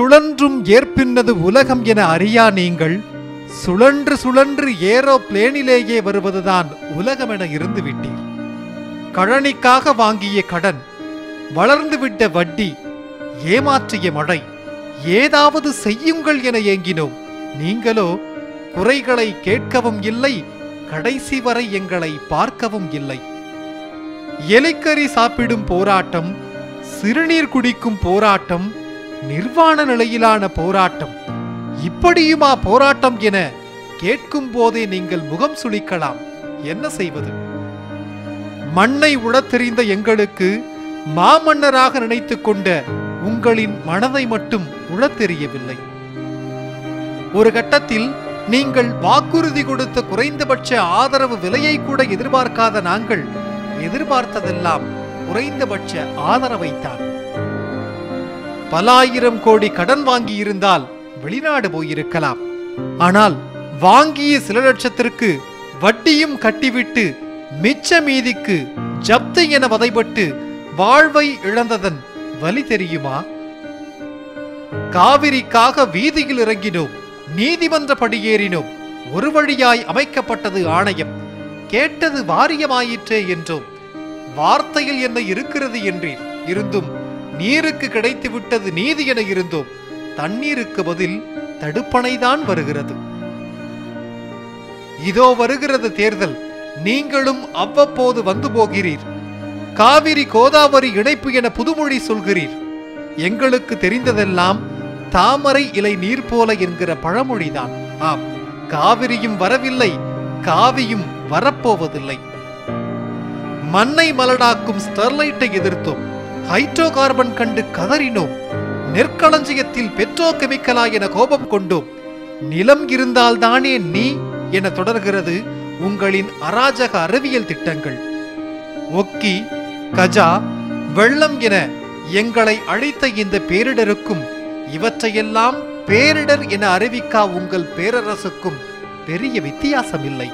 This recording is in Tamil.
சுழன்றும் ஏற்பின்னது உலகம் என அறியா நீங்கள் சுழன்று சுழன்று ஏரோ பிளேனிலேயே வருவதுதான் உலகம் என இருந்து விட்டீர். கழனிக்காக வாங்கிய கடன், வளர்ந்துவிட்ட வட்டி, ஏமாற்றிய மழை, ஏதாவது செய்யுங்கள் என ஏங்கினோம். நீங்களோ குறைகளை கேட்கவும் இல்லை, கடைசி வரை எங்களை பார்க்கவும் இல்லை. எலிக்கறி சாப்பிடும் போராட்டம், சிறுநீர் குடிக்கும் போராட்டம், நிர்வாண நிலையிலான போராட்டம், இப்படியுமா போராட்டம் என கேட்கும் போதே நீங்கள் முகம் சுளிக்கலாம். என்ன செய்வது? மண்ணை உழத் தெரிந்த எங்களுக்கு மாமன்னராக நினைத்துக் கொண்ட உங்களின் மனதை மட்டும் உழத் தெரியவில்லை. ஒரு கட்டத்தில் நீங்கள் வாக்குறுதி கொடுத்த குறைந்தபட்ச ஆதரவு விலையை கூட எதிர்பார்க்காத நாங்கள் எதிர்பார்த்ததெல்லாம் குறைந்தபட்ச ஆதரவைத்தான். பல ஆயிரம் கோடி கடன் வாங்கி இருந்தால் வெளிநாடு போயிருக்கலாம். ஆனால் வாங்கிய சில லட்சத்திற்கு வட்டியும் கட்டிவிட்டு மிச்ச மீதிக்கு ஜப்தி என வதைபட்டு வாழ்வை இழந்ததன் வலி தெரியுமா? காவிரிக்காக வீதியில் இறங்கினோம், நீதிமன்ற படியேறினோம். ஒரு வழியாய் அமைக்கப்பட்டது ஆணையம், கேட்டது வாரியமாயிற்றே என்றோம். வார்த்தையில் என்ன இருக்கிறது என்றீர், இருந்தும் நீருக்கு கிடைத்து விட்டது நீதி என இருந்தோம். தண்ணீருக்கு பதில் தடுப்பணைதான் வருகிறது. இதோ வருகிறது தேர்தல், நீங்களும் அவ்வப்போது வந்து போகிறீர். காவிரி கோதாவரி இணைப்பு என புதுமொழி சொல்கிறீர். எங்களுக்கு தெரிந்ததெல்லாம் தாமரை இலை நீர் போல என்கிற பழமொழிதான். ஆம், காவிரியும் வரவில்லை, காவியும் வரப்போவதில்லை. மண்ணை மலடாக்கும் ஸ்டெர்லைட்டை எதிர்த்தோம், ஹைட்ரோ கார்பன் கண்டு கதறினோம். நெற்களஞ்சியத்தில் பெட்ரோ கெமிக்கலா என கோபம் கொண்டோம். நிலம் இருந்தால்தானே நீ என தொடர்கிறது உங்களின் அராஜக அறிவியல் திட்டங்கள். ஒக்கி, கஜா, வெள்ளம் என எங்களை அழைத்த இந்த பேரிடருக்கும் இவற்றையெல்லாம் பேரிடர் என அறிவிக்கா உங்கள் பேரரசுக்கும் பெரிய வித்தியாசம் இல்லை.